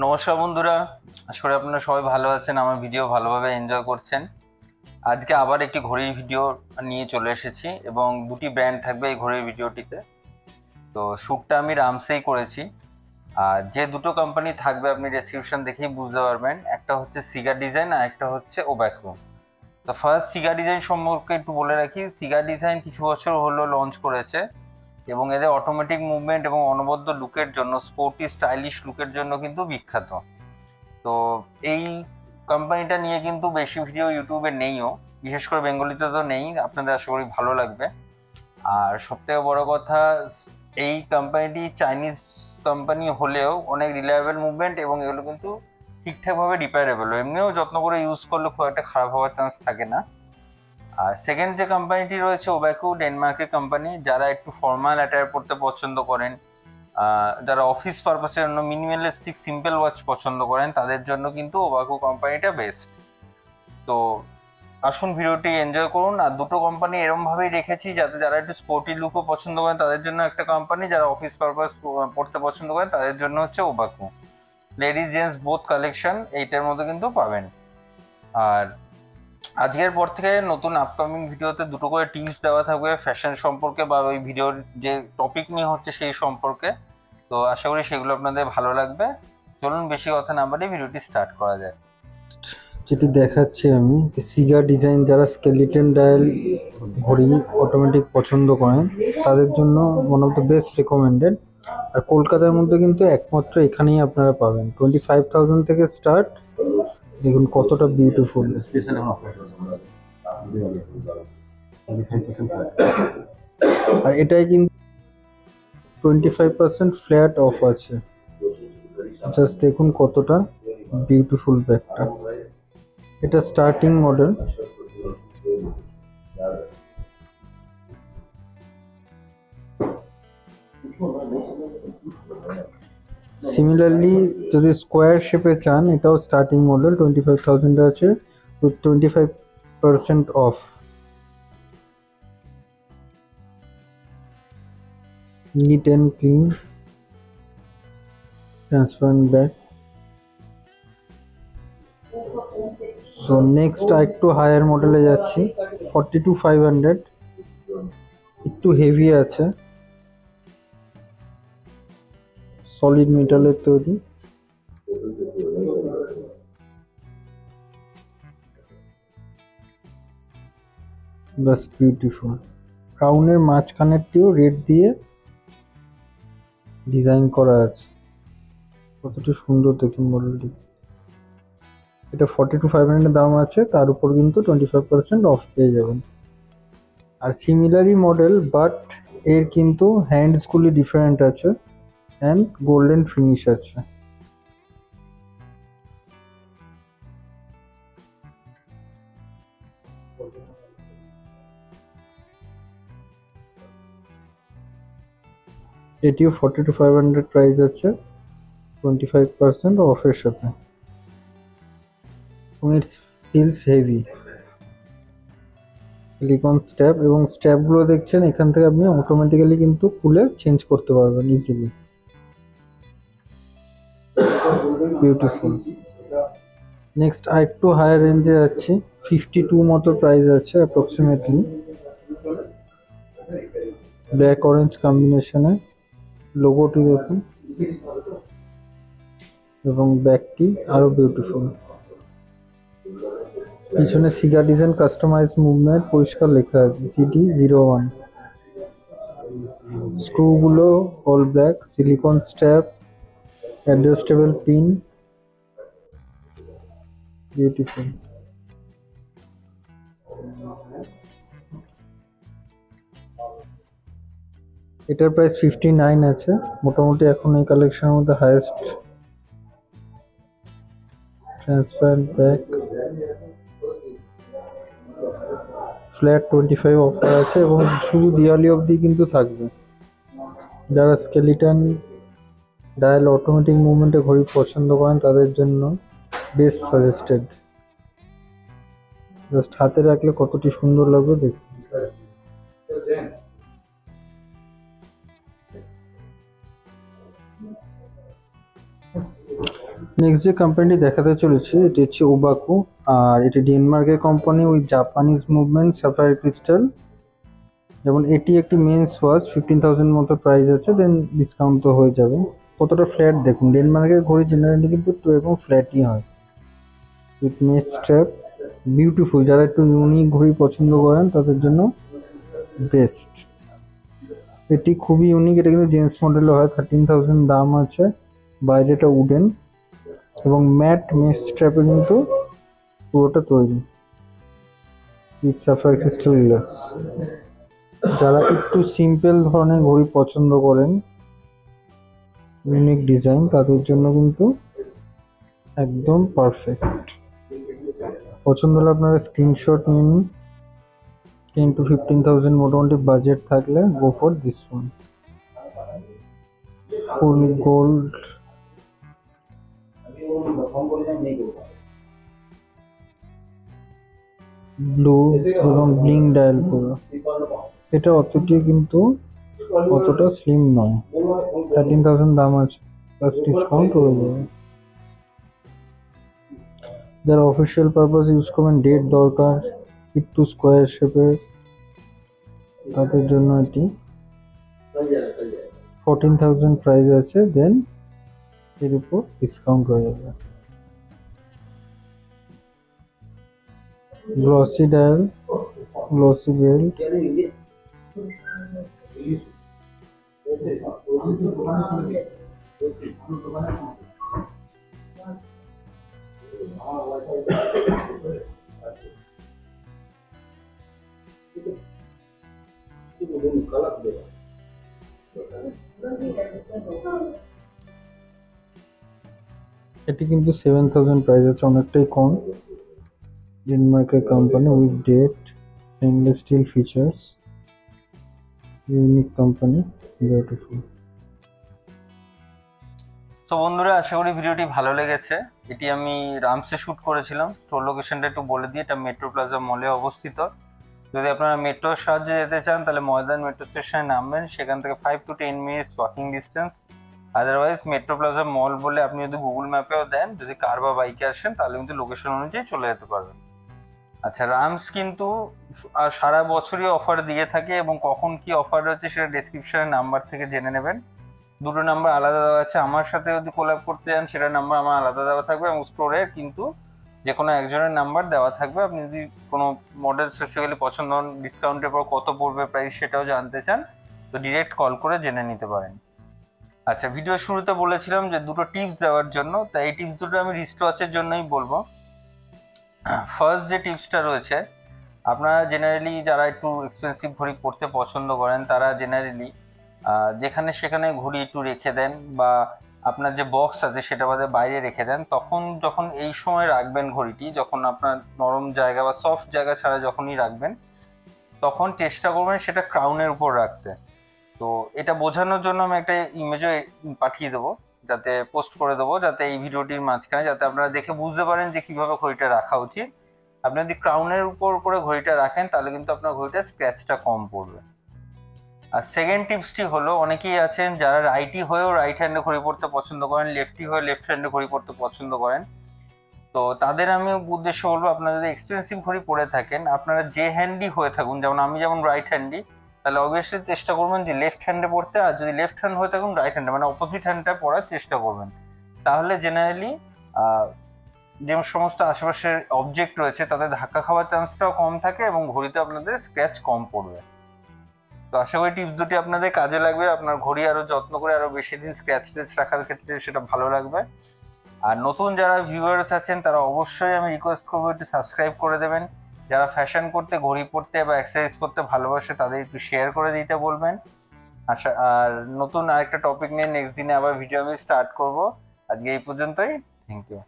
নমস্কার বন্ধুরা, আশা করি আপনারা সবাই ভালো আছেন, আমার ভিডিও ভালোভাবে এনজয় করছেন। আজকে আবার একটি ঘড়ির ভিডিও নিয়ে চলে এসেছি এবং দুটি ব্র্যান্ড থাকবে এই ঘড়ির ভিডিওটিতে। তো শ্যুটটা আমি রামসেই করেছি। আর যে দুটো কোম্পানি থাকবে আপনি ডেসক্রিপশন দেখেই বুঝতে পারবেন, একটা হচ্ছে সিগা ডিজাইন আর একটা হচ্ছে ওব্যাকো। তো ফার্স্ট সিগা ডিজাইন সম্পর্কে একটু বলে রাখি। সিগা ডিজাইন কিছু বছর হলো লঞ্চ করেছে এবং এদের অটোমেটিক মুভমেন্ট এবং অনবদ্য লুকের জন্য, স্পোর্টি স্টাইলিশ লুকের জন্য কিন্তু বিখ্যাত। তো এই কোম্পানিটা নিয়ে কিন্তু বেশি ভিডিও ইউটিউবে নেইও, বিশেষ করে বেঙ্গলিতে তো নেই। আপনাদের আশা করি ভালো লাগবে। আর সবথেকে বড় কথা, এই কোম্পানিটি চাইনিজ কোম্পানি হলেও অনেক রিলায়েবল মুভমেন্ট এবং এগুলো কিন্তু ঠিকঠাকভাবে রিপেয়ারেবল, এমনিও যত্ন করে ইউজ করলে খুব একটা খারাপ হওয়ার চান্স থাকে না। আর সেকেন্ড যে কোম্পানিটি রয়েছে ওব্যাকো, ডেনমার্কের কোম্পানি। যারা একটু ফর্মাল অ্যাটায়ার পরতে পছন্দ করেন, যারা অফিস পারপাসের জন্য মিনিমালিস্টিক সিম্পল ওয়াচ পছন্দ করেন, তাদের জন্য কিন্তু ওব্যাকো কোম্পানিটা বেস্ট। তো আসুন ভিডিওটি এনজয় করুন। আর দুটো কোম্পানি এরম ভাবেই রেখেছি যাতে যারা একটু স্পোর্টি লুকও পছন্দ করেন তাদের জন্য একটা কোম্পানি, যারা অফিস পারপাস পড়তে পছন্দ করেন তাদের জন্য হচ্ছে ওব্যাকো। লেডিস জেন্টস বোথ কালেকশন এইটার মধ্যে কিন্তু পাবেন। আর আজকের পর থেকে নতুন আপকামিং ভিডিওতে দুটো করে টিপস দেওয়া থাকবে ফ্যাশন সম্পর্কে, বা ওই ভিডিওর যে টপিক নিয়ে হচ্ছে সেই সম্পর্কে। তো আশা করি সেগুলো আপনাদের ভালো লাগবে। চলুন বেশি কথা না বাড়িয়ে ভিডিওটি স্টার্ট করা যায়। যেটি দেখাচ্ছি আমি, সিগা ডিজাইন যারা স্কেলিটন ডায়াল ঘড়ি অটোমেটিক পছন্দ করেন তাদের জন্য one of the best recommended. আর কলকাতার মধ্যে কিন্তু একমাত্র এখানেই আপনারা পাবেন। 25,000 থেকে স্টার্ট। দেখুন কতটা বিউটিফুল। আর এটাই কিন্তু 25% ফ্ল্যাট অফ আছে। জাস্ট দেখুন কতটা বিউটিফুল ব্যাগটা। এটা স্টার্টিং মডেল। সিমিলারলি যদি স্কোয়ার শেপে চান, এটাও স্টার্টিং মডেল 25,000 আছে, উইথ 25% অফ। Neat and clean, transparent bag. So next একটু হায়ার মডেলে যাচ্ছি, 42,500, একটু হেভি আছে, সলিড মেটালের তৈরি। Just beautiful. ক্রাউনের মাঝখানেরটিও রেড দিয়ে ডিজাইন করা আছে, কতটা সুন্দর দেখুন মডেলটি। এটা 42,500 দাম আছে, তার উপর কিন্তু 25% অফ পেয়ে যাবেন। আর সিমিলারই মডেল, বাট এর কিন্তু হ্যান্ডসগুলি ডিফারেন্ট আছে অ্যান্ড গোল্ডেন ফিনিশ আছে। এটিও 42,500 প্রাইস আছে, 25% অফের সাথে। এবং it's feels heavy. Silicon strap, এবং স্ট্যাপগুলো দেখছেন, এখান থেকে আপনি অটোমেটিক্যালি কিন্তু খুলে চেঞ্জ করতে পারবেন ইজিলি। বিউটিফুল। নেক্সট আরেকটু হায়ার রেঞ্জে যাচ্ছি, 52 মতো প্রাইস আছে অ্যাপ্রক্সিমেটলি। ব্ল্যাক অরেঞ্জ কম্বিনেশনে লোগোটি দেখুন, এবং ব্যাগটি আরো বিউটিফুল। পিছনে সিগা ডিজাইন কাস্টমাইজ মুভমেন্ট পরিষ্কার লেখা আছে, CD01। স্ক্রুগুলো all black, silicon strap, adjustable pin, beautiful. এটার প্রাইস 59 আছে, মোটামুটি এখন এই কালেকশনের মধ্যে highest. Transparent back, flat 25 offer আছে, এবং শুধু দিওয়ালি অবধি কিন্তু থাকবে। যারা স্কেলিটন ডায়াল অটোমেটিক মুভমেন্টে ঘড়ি পছন্দ করেন তাদের জন্য বেস্ট সাজেস্টেড। জাস্ট হাতে রাখলে কতটি সুন্দর লাগবে দেখুন। নেক্সট যে কোম্পানিটি দেখাতে চলেছে এটি হচ্ছে ওবাকু, আর এটি ডেনমার্কের company with Japanese movement Sapphire crystal. যেমন এটি একটি মেন্স ওয়াচ, 15,000 মতো প্রাইস আছে, দেন ডিসকাউন্ট তো হয়ে যাবে। কতটা ফ্ল্যাট দেখুন, ডেনমার্কের ঘড়ি জেনারেলি কিন্তু একটু এরকম ফ্ল্যাটই হয়, উইথ মেস স্ট্র্যাপ, বিউটিফুল। যারা একটু ইউনিক ঘড়ি পছন্দ করেন তাদের জন্য বেস্ট। এটি খুবই ইউনিক, এটা কিন্তু জেন্টস মডেলে হয়, 13,000 দাম আছে। বাইরেটা উডেন এবং ম্যাট মেস স্ট্র্যাপে কিন্তু পুরোটা তৈরি, উইথ সাফায়ার ক্রিস্টাল গ্লাস। যারা একটু সিম্পল ধরনের ঘড়ি পছন্দ করেন, ইউনিক ডিজাইন, তাদের জন্য কিন্তু একদম পারফেক্ট। পছন্দ হলে আপনারা স্ক্রিনশট নিন। 10 to 15,000 মোটামুটি বাজেট থাকলে go for this one. Full gold, blue এবং ব্লিং ডায়াল পুরো। এটা অতটি কিন্তু অতটা স্লিম নয়, 13,000 দাম আছে, প্লাস ডিসকাউন্ট হয়ে যাবে। যারা অফিসিয়াল পারপাস ইউজ করবেন, ডেট দরকার, একটু স্কোয়ার শেপের, তাদের জন্য এটি 14,000 প্রাইস আছে, দেন এর উপর ডিসকাউন্ট হয়ে যাবে। গ্লসি ডায়াল, গ্লসি বেল্ট, এটি কিন্তু 7,000 প্রাইস আছে, অনেকটাই কম। ডেনমার্কের company with date, stainless steel features, unique company, beautiful. তো বন্ধুরা, আশা করি ভিডিওটি ভালো লেগেছে। এটি আমি রামসে শ্যুট করেছিলাম। স্টোর লোকেশনটা একটু বলে দিই, এটা মেট্রো প্লাজা মলে অবস্থিত। যদি আপনারা মেট্রোর সাহায্যে যেতে চান তাহলে ময়দান মেট্রো স্টেশনে নামবেন, সেখান থেকে 5 to 10 minutes walking distance. Otherwise metro plaza mall বলে আপনি যদি গুগল ম্যাপেও দেন, যদি কার বা বাইকে আসেন তাহলে কিন্তু লোকেশন অনুযায়ী চলে যেতে পারবেন। আচ্ছা, রামস কিন্তু সারা বছরই অফার দিয়ে থাকে, এবং কখন কি অফার রয়েছে সেটা ডেসক্রিপশনের নাম্বার থেকে জেনে নেবেন। দুটো নাম্বার আলাদা দেওয়া আছে, আমার সাথে যদি কোলাব করতে চান সেটার নাম্বার আমার আলাদা দেওয়া থাকবে, এবং স্টোরে কিন্তু যে কোনো একজনের নাম্বার দেওয়া থাকবে। আপনি যদি কোনো মডেল স্পেসিফিক্যালি পছন্দ হন, ডিসকাউন্টের পর কত পড়বে প্রাইস সেটাও জানতে চান, তো ডিরেক্ট কল করে জেনে নিতে পারেন। আচ্ছা, ভিডিও শুরুতে বলেছিলাম যে দুটো টিপস দেওয়ার জন্য, তাই এই টিপস দুটো আমি রিস্ট ওয়াচের জন্যই বলবো। ফার্স্ট যে টিপসটা রয়েছে, আপনারা জেনারেলি যারা একটু এক্সপেন্সিভ ঘড়ি পরতে পছন্দ করেন তারা জেনারেলি যেখানে সেখানে ঘড়ি একটু রেখে দেন, বা আপনার যে বক্স আছে সেটা বাদে বাইরে রেখে দেন। তখন যখন এই সময় রাখবেন ঘড়িটি, যখন আপনার নরম জায়গা বা সফট জায়গা ছাড়া যখনই রাখবেন, তখন চেষ্টা করবেন সেটা ক্রাউনের উপর রাখতে। তো এটা বোঝানোর জন্য আমি একটা ইমেজও পাঠিয়ে দেবো, যাতে পোস্ট করে দেবো, যাতে এই ভিডিওটির মাঝখানে যাতে আপনারা দেখে বুঝতে পারেন যে কিভাবে ঘড়িটা রাখা উচিত। আপনি যদি ক্রাউনের উপর করে ঘড়িটা রাখেন তাহলে কিন্তু আপনার ঘড়িটা স্ক্র্যাচটা কম পড়বে। আর সেকেন্ড টিপসটি হলো, অনেকেই আছেন যারা রাইটি হয়েও রাইট হ্যান্ডে ঘড়ি পড়তে পছন্দ করেন, লেফটি হয়ে লেফট হ্যান্ডে ঘড়ি পড়তে পছন্দ করেন। তো তাদের আমি উদ্দেশ্য বলবো, আপনারা যদি এক্সপেন্সিভ ঘড়ি পরে থাকেন, আপনারা যে হ্যান্ডই হয়ে থাকুন, যেমন আমি যেমন রাইট হ্যান্ডি, তাহলে অবভিয়াসলি চেষ্টা করবেন যে লেফট হ্যান্ডে পড়তে। আর যদি লেফট হ্যান্ড হয়ে থাকুন, রাইট হ্যান্ডে মানে অপোজিট হ্যান্ডটা পড়ার চেষ্টা করবেন। তাহলে জেনারেলি যে সমস্ত আশেপাশের অবজেক্ট রয়েছে তাতে ধাক্কা খাওয়ার চান্সটাও কম থাকে, এবং ঘড়িতে আপনাদের স্ক্র্যাচ কম পড়বে। তো আশা করি টিপস দুটি আপনাদের কাজে লাগবে, আপনার ঘড়ি আরো যত্ন করে আরো বেশি দিন স্ক্র্যাচলেস রাখার ক্ষেত্রে সেটা ভালো লাগবে। আর নতুন যারা ভিউয়ার্স আছেন তারা অবশ্যই আমি রিকোয়েস্ট করবো একটু সাবস্ক্রাইব করে দেবেন। যারা ফ্যাশন করতে, ঘড়ি পরতে বা এক্সারসাইজ করতে ভালোবাসে তাদের একটু শেয়ার করে দিতে বলবেন। আচ্ছা, আর নতুন আরেকটা টপিক নিয়ে নেক্সট দিনে আবার ভিডিও আমি স্টার্ট করব। আজকে এই পর্যন্তই, থ্যাংক ইউ।